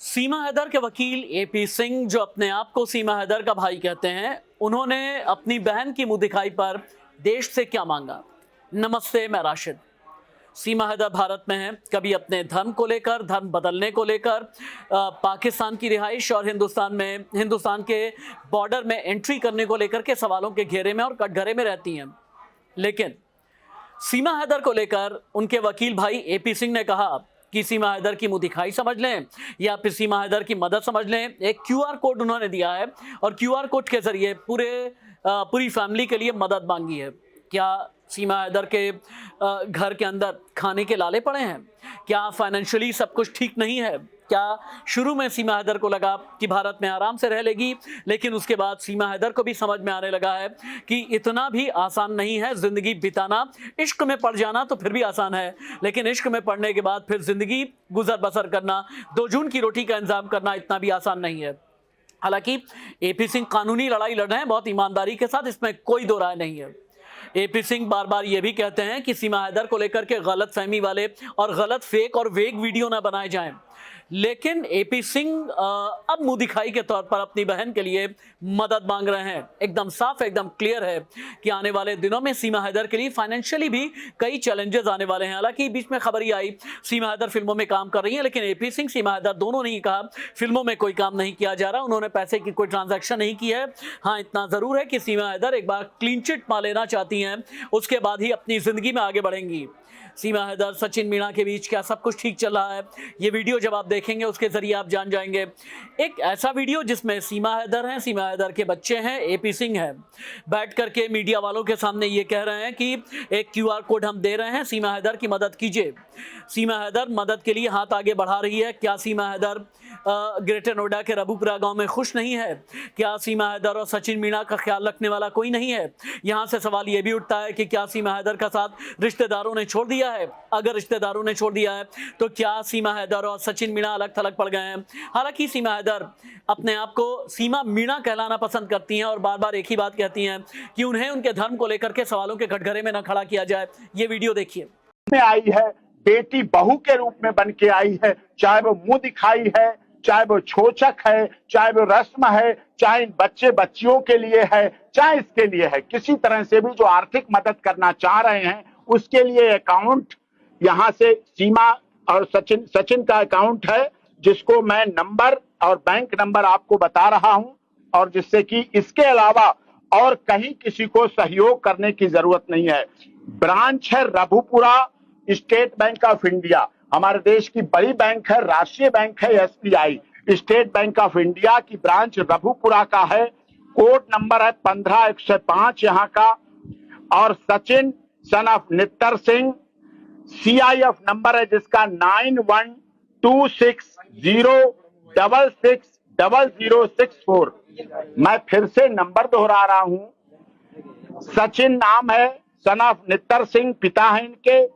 सीमा हैदर के वकील एपी सिंह, जो अपने आप को सीमा हैदर का भाई कहते हैं, उन्होंने अपनी बहन की मुंह दिखाई पर देश से क्या मांगा। नमस्ते, मैं राशिद। सीमा हैदर भारत में हैं। कभी अपने धर्म को लेकर, धर्म बदलने को लेकर, पाकिस्तान की रिहाइश और हिंदुस्तान के बॉर्डर में एंट्री करने को लेकर के सवालों के घेरे में और कटघरे में रहती हैं। लेकिन सीमा हैदर को लेकर उनके वकील भाई एपी सिंह ने कहा कि सीमा हैदर की मुंह दिखाई समझ लें या फिर सीमा हैदर की मदद समझ लें। एक क्यूआर कोड उन्होंने दिया है और क्यूआर कोड के जरिए पूरी फैमिली के लिए मदद मांगी है। क्या सीमा हैदर के घर के अंदर खाने के लाले पड़े हैं? क्या फाइनेंशियली सब कुछ ठीक नहीं है? क्या शुरू में सीमा हैदर को लगा कि भारत में आराम से रह लेगी, लेकिन उसके बाद सीमा हैदर को भी समझ में आने लगा है कि इतना भी आसान नहीं है जिंदगी बिताना। इश्क में पड़ जाना तो फिर भी आसान है, लेकिन इश्क में पड़ने के बाद फिर जिंदगी गुजर बसर करना, 2 जून की रोटी का इंतजाम करना इतना भी आसान नहीं है। हालांकि एपी सिंह कानूनी लड़ाई लड़ रहे हैं बहुत ईमानदारी के साथ, इसमें कोई दो राय नहीं है। एपी सिंह बार बार ये भी कहते हैं कि सीमा हैदर को लेकर के गलत फहमी वाले और गलत फेक और वेग वीडियो ना बनाए जाएं। लेकिन एपी सिंह अब मुंह दिखाई के तौर पर अपनी बहन के लिए मदद मांग रहे हैं। एकदम साफ, एकदम क्लियर है कि आने वाले दिनों में सीमा हैदर के लिए फाइनेंशियली भी कई चैलेंजेस आने वाले हैं। हालांकि बीच में खबर ये आई सीमा हैदर फिल्मों में काम कर रही हैं, लेकिन एपी सिंह, सीमा हैदर दोनों ने ही कहा फिल्मों में कोई काम नहीं किया जा रहा, उन्होंने पैसे की कोई ट्रांजैक्शन नहीं की है। हाँ, इतना जरूर है कि सीमा हैदर एक बार क्लीन चिट पा लेना चाहती हैं, उसके बाद ही अपनी जिंदगी में आगे बढ़ेंगी। सीमा हैदर, सचिन मीणा के बीच क्या सब कुछ ठीक चल रहा है? ये वीडियो जब आप देखेंगे उसके जरिए आप जान जाएंगे। एक ऐसा वीडियो जिसमें सीमा हैदर हैं, सीमा हैदर के बच्चे हैं, एपी सिंह हैं, बैठ करके मीडिया वालों के सामने ये कह रहे हैं कि एक क्यूआर कोड हम दे रहे हैं, सीमा हैदर की मदद कीजिए। सीमा हैदर मदद के लिए हाथ आगे बढ़ा रही है। क्या सीमा हैदर ग्रेटर नोएडा के रबूपुरा गांव में खुश नहीं है? क्या सीमा हैदर और सचिन मीणा का ख्याल रखने वाला कोई नहीं है? यहां से सवाल यह भी उठता है कि क्या सीमा हैदर का साथ रिश्तेदारों ने छोड़ दिया है? अगर रिश्तेदारों ने छोड़ दिया है तो क्या सीमा हैदर और सचिन मीणा अलग थलग पड़ गए हैं? हालांकि सीमा हैदर अपने आप को सीमा मीणा कहलाना पसंद करती हैं और बार बार एक ही बात कहती हैं कि उन्हें उनके धर्म को लेकर के सवालों के कटघरे में न खड़ा किया जाए। ये वीडियो देखिए। में आई है, बेटी बहू के रूप में बन के आई है, चाहे वो मुंह दिखाई है, चाहे वो छोचक है, चाहे वो रस्म है, चाहे बच्चे बच्चियों के लिए है, चाहे इसके लिए है, किसी तरह से भी जो आर्थिक मदद करना चाह रहे हैं उसके लिए अकाउंट यहाँ से सीमा और सचिन का अकाउंट है, जिसको मैं नंबर और बैंक नंबर आपको बता रहा हूं, और जिससे कि इसके अलावा और कहीं किसी को सहयोग करने की जरूरत नहीं है। ब्रांच है Rabupura, state bank of India, हमारे देश की बड़ी बैंक है, राष्ट्रीय बैंक है SBI. State bank of India की ब्रांच रबूपुरा का है, कोड नंबर है 15105 यहाँ का, और Sachin son of Nittar Singh CIF number है जिसका 9126060064। मैं फिर से नंबर दोहरा रहा हूं। सचिन नाम है, सन ऑफ नित्तर सिंह पिता है इनके,